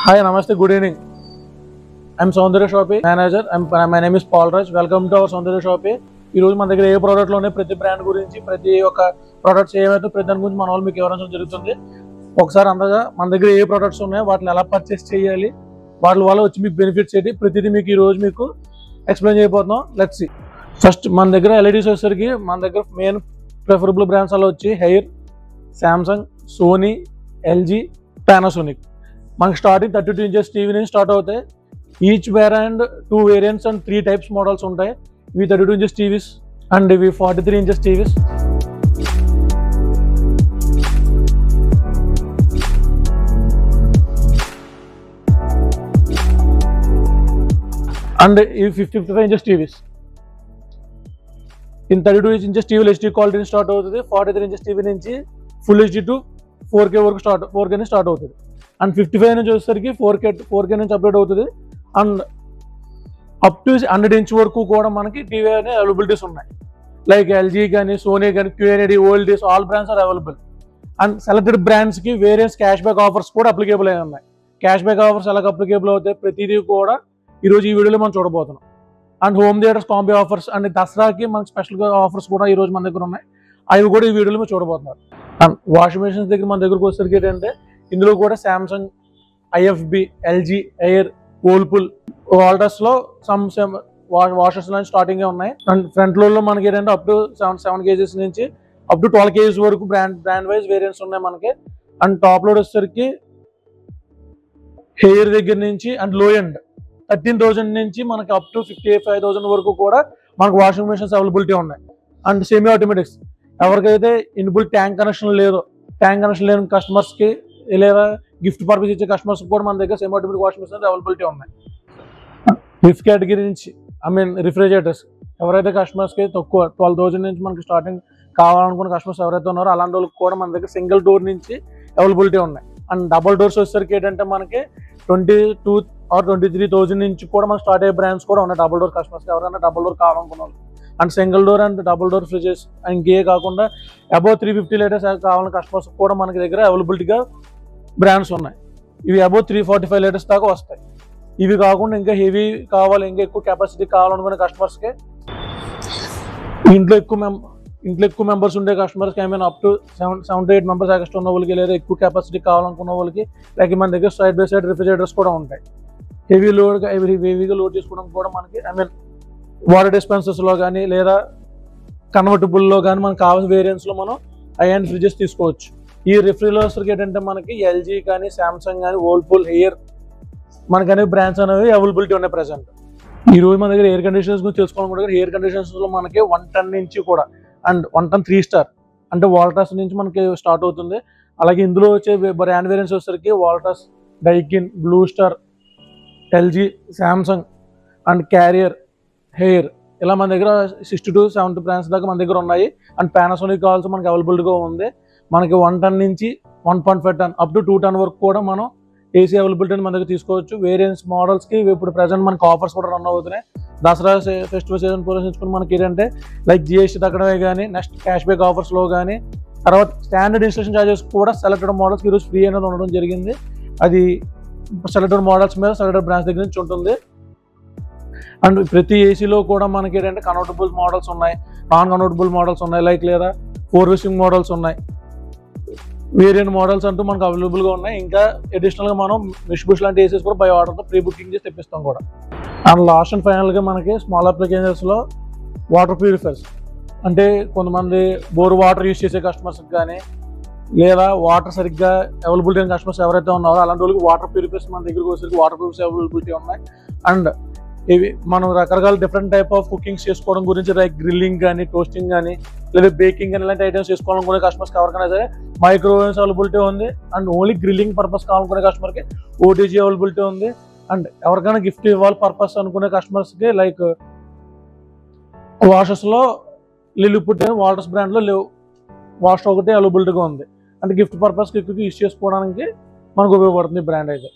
Hi, Namaste, good evening. I'm Soundarya Shoppe manager. My name is Paul Raj. Welcome to our Soundarya Shoppe. ఈ రోజు మన దగ్గర ఏ product లోనే ప్రతి brand గురించి ప్రతి ఒక్క ప్రొడక్ట్స్ ఏవైతే ప్రతి దాని గురించి మన వాళ్ళు మీకు వివరించడం జరుగుతుంది. ఒకసారి అందగా మన దగ్గర ఏ ప్రొడక్ట్స్ ఉన్నాయో వాటిని ఎలా పర్చేస్ చేయాలి, వాటి వల్ల వచ్చి మీకు బెనిఫిట్స్ ఏంటి ప్రతిదీ మీకు ఈ రోజు మీకు ఎక్స్ప్లెయిన్ చేయబోతున్నాం. Let's see. ఫస్ట్ మన దగ్గర ఎల్ఈడీస్ వచ్చేసరికి మన దగ్గర మెయిన్ ప్రిఫరబుల్ బ్రాండ్స్ అలా వచ్చి Haier, Samsung, Sony, LG, Panasonic. మనకి స్టార్టింగ్ 32 inches టీవీ నుంచి స్టార్ట్ అవుతాయి. Each variant 2 variants and 3 types models ఉంటాయి. ఇవి 32 inches టీవీస్ అండ్ ఇవి 43 inches టీవీస్. అండ్ ఇవి 55 inches టీవీస్. ఇన్ 32 inches టీవీలో హెచ్డీ క్వాలిటీ స్టార్ట్ అవుతుంది. 43 inches టీవీ నుంచి ఫుల్ హెచ్డీ టు 4K వరకు 4K నుంచి స్టార్ట్ అవుతుంది. అండ్ 55 నుంచి వచ్చేసరికి 4K నుంచి అప్డేట్ అవుతుంది. అండ్ అప్ టు 100 inch వరకు కూడా మనకి టీవీ అనే అవైలబిలిటీస్ ఉన్నాయి. లైక్ ఎల్జీ కానీ, సోనీ కానీ, QNED, OLEDs, all brands are available. And selected బ్రాండ్స్కి వేరియస్ క్యాష్ బ్యాక్ ఆఫర్స్ కూడా అప్లికేబుల్ అయి ఉన్నాయి. క్యాష్ బ్యాక్ ఆఫర్స్ ఎలాగ అప్లికేబుల్ అవుతాయి ప్రతిదీ కూడా ఈరోజు ఈ వీడియోలో మనం చూడబోతున్నాం. And home theatres combo offers and దసరాకి మనకి స్పెషల్గా ఆఫర్స్ కూడా ఈరోజు మన దగ్గర ఉన్నాయి. అవి కూడా ఈ వీడియోలో మీరు చూడబోతున్నారు. అండ్ వాషింగ్ మెషిన్స్ దగ్గర మన దగ్గరకు వచ్చేసరికి ఏంటంటే ఇందులో కూడా Samsung, IFB, LG, Haier, Whirlpool, వాల్టస్లో సమ్ వాషర్స్ నుంచి స్టార్టింగ్ ఉన్నాయి. అండ్ ఫ్రంట్ లోడ్లో మనకి ఏంటంటే అప్ టు 7 kgs నుంచి అప్ టు 12 kgs వరకు బ్రాండ్ వైజ్ వేరియంట్స్ ఉన్నాయి మనకి. అండ్ టాప్ లోడ్ వచ్చేసరికి హెయిర్ దగ్గర నుంచి అండ్ లో ఎండ్ 13,000 నుంచి మనకి అప్ టు 55,000 వరకు కూడా మనకు వాషింగ్ మెషిన్స్ అవైలబిలిటీ ఉన్నాయి. అండ్ సెమీ ఆటోమేటిక్స్ ఎవరికైతే ఇన్బుల్ ట్యాంక్ కనెక్షన్ లేని కస్టమర్స్కి లేదా గిఫ్ట్ పర్పస్ ఇచ్చే కస్టమర్స్ కూడా మన దగ్గర semi automatic washing machines availability ఉన్నాయి. గిఫ్ట్ కేటగిరీ నుంచి రిఫ్రిజిరేటర్స్ ఎవరైతే కస్టమర్స్కి తక్కువ 12,000 నుంచి మనకి స్టార్టింగ్ కావాలనుకున్న కస్టమర్స్ ఎవరైతే ఉన్నారో అలాంటి వాళ్ళకి కూడా మన దగ్గర సింగిల్ డోర్ నుంచి అవైలబిలిటీ ఉన్నాయి. అండ్ డబుల్ డోర్స్ వచ్చేసరికి ఏంటంటే మనకి 22 or 23,000 నుంచి కూడా మనకి స్టార్ట్ అయ్యే బ్రాండ్స్ కూడా ఉన్నాయి. డబుల్ డోర్ కస్టమర్స్కి ఎవరైనా డబుల్ డోర్ కావాలనుకున్న వాళ్ళు. And single door and double door fridges ఇంకే కాకుండా అబౌవ్ 350 liters కావాలన్న కస్టమర్స్ కూడా మనకి దగ్గర అవైలబిలిటీగా బ్రాండ్స్ ఉన్నాయి. ఇవి అబౌవ్ 345 liters దాకా వస్తాయి. ఇవి కాకుండా ఇంకా హెవీ కావాలి, ఇంకా ఎక్కువ కెపాసిటీ కావాలనుకునే కస్టమర్స్కి, ఇంట్లో ఎక్కువ మెంబర్స్ ఉండే కస్టమర్స్కి up to 7 to 8 members extra ఉన్న వాళ్ళకి లేదా ఎక్కువ కెపాసిటీ కావాలనుకున్న వాళ్ళకి లైక్ మన దగ్గర సైడ్ బై సైడ్ రిఫ్రిజిరేటర్స్ కూడా ఉంటాయి. హెవీగా లోడ్ చేసుకోవడం కూడా మనకి వాటర్ డిస్పెన్సర్స్లో కానీ లేదా కన్వర్టబుల్లో కానీ మనకు కావాల్సిన వేరియంట్స్లో మనం ఐఎన్ ఫ్రిడ్జెస్ తీసుకోవచ్చు. ఈ రిఫ్రిజిరేటర్స్కి ఏంటంటే మనకి ఎల్జీ కానీ, సామ్సంగ్ కానీ, వర్ల్పూల్, ఎయిర్ మనకు అనేవి బ్రాండ్స్ అనేవి అవైలబిలిటీ ఉన్నాయి ప్రెసెంట్. ఈ రోజు మన దగ్గర ఎయిర్ కండిషనర్స్ గురించి తెలుసుకోవాలనుకుంటే ఎయిర్ కండిషనర్స్లో మనకి 1 ton నుంచి కూడా అండ్ 1 ton 3 star అంటే వాల్టస్ నుంచి మనకి స్టార్ట్ అవుతుంది. అలాగే ఇందులో వచ్చే బ్రాండ్ వేరియంట్స్ వచ్చేసరికి Voltas, Daikin, Blue Star, LG, Samsung and Carrier, Haier ఇలా మన దగ్గర 60 to 70 బ్రాండ్స్ దాకా మన దగ్గర ఉన్నాయి. అండ్ పానాసోనిక్ ఆల్సో మనకి అవైలబిలిటీగా ఉంది. మనకి 1 ton నుంచి 1.5 ton అప్ టు 2 ton వరకు కూడా మనం ఏసీ అవైలబిలిటీని మన దగ్గర తీసుకోవచ్చు. వేరియంట్స్ మోడల్స్కి ఇప్పుడు ప్రజెంట్ మనకి ఆఫర్స్ కూడా రన్ అవుతున్నాయి. దసరా ఫెస్టివల్ సీజన్ పూరించుకుని మనకి ఏంటంటే లైక్ జిఎస్టీ తగ్గడమే కానీ, నెక్స్ట్ క్యాష్ బ్యాక్ ఆఫర్స్లో కానీ, తర్వాత స్టాండర్డ్ ఇన్స్టాలేషన్ ఛార్జెస్ కూడా సెలెక్టెడ్ మోడల్స్కి ఈరోజు ఫ్రీ అనేది ఉండడం జరిగింది. అది సెలెక్టెడ్ మోడల్స్ మీద సెలెక్టెడ్ బ్రాండ్స్ దగ్గర నుంచి ఉంటుంది. అండ్ ప్రతి ఏసీలో కూడా మనకి ఏంటంటే కన్వర్టబుల్ మోడల్స్ ఉన్నాయి, నాన్ కన్వర్టబుల్ మోడల్స్ ఉన్నాయి, లైక్ లేదా 4 wishing మోడల్స్ ఉన్నాయి. వేరియంట్ మోడల్స్ అంటూ మనకు అవైలబుల్గా ఉన్నాయి. ఇంకా అడిషనల్గా మనం మిష్ లాంటి ఏసీస్ కూడా బై ఆర్డర్తో ప్రీ బుకింగ్ చేసి తెప్పిస్తాం కూడా. అండ్ లాస్ట్ అండ్ ఫైనల్గా మనకి స్మాల్ అప్లికేషన్స్లో వాటర్ ప్యూరిఫైర్స్ అంటే కొంతమంది బోర్ వాటర్ యూజ్ చేసే కస్టమర్స్కి కానీ లేదా వాటర్ సరిగ్గా అవైలబిలిటీ అయిన కస్టమర్స్ ఎవరైతే ఉన్నారో అలాంటి వాళ్ళకి వాటర్ ప్యూరిఫైర్స్ మన దగ్గరికి వచ్చేసరికి వాటర్ ప్యూరిఫైర్స్ అవైలబిలిటీ ఉన్నాయి. అండ్ ఇవి మనం రకరకాల డిఫరెంట్ టైప్ ఆఫ్ కుకింగ్స్ చేసుకోవడం గురించి లైక్ గ్రిల్లింగ్ కానీ, టోస్టింగ్ కానీ లేదా బేకింగ్ కానీ ఇలాంటి ఐటమ్స్ చేసుకోవాలనుకునే కస్టమర్స్కి ఎవరికైనా సరే మైక్రోవేవ్స్ అవైలబిలిటీ ఉంది. అండ్ ఓన్లీ గ్రిల్లింగ్ పర్పస్ కావాలనుకునే కస్టమర్కి ఓటీజీ అవైలబిలిటీ ఉంది. అండ్ ఎవరికైనా గిఫ్ట్ ఇవ్వాలి పర్పస్ అనుకునే కస్టమర్స్కి లైక్ వాషర్స్లో లిలిపుట్ వాల్టస్ బ్రాండ్లో వాష్ ఒకటి అవైలబిలిటీగా ఉంది. అంటే గిఫ్ట్ పర్పస్కి ఎక్కువ యూజ్ చేసుకోవడానికి మనకు ఉపయోగపడుతుంది బ్రాండ్ అయితే.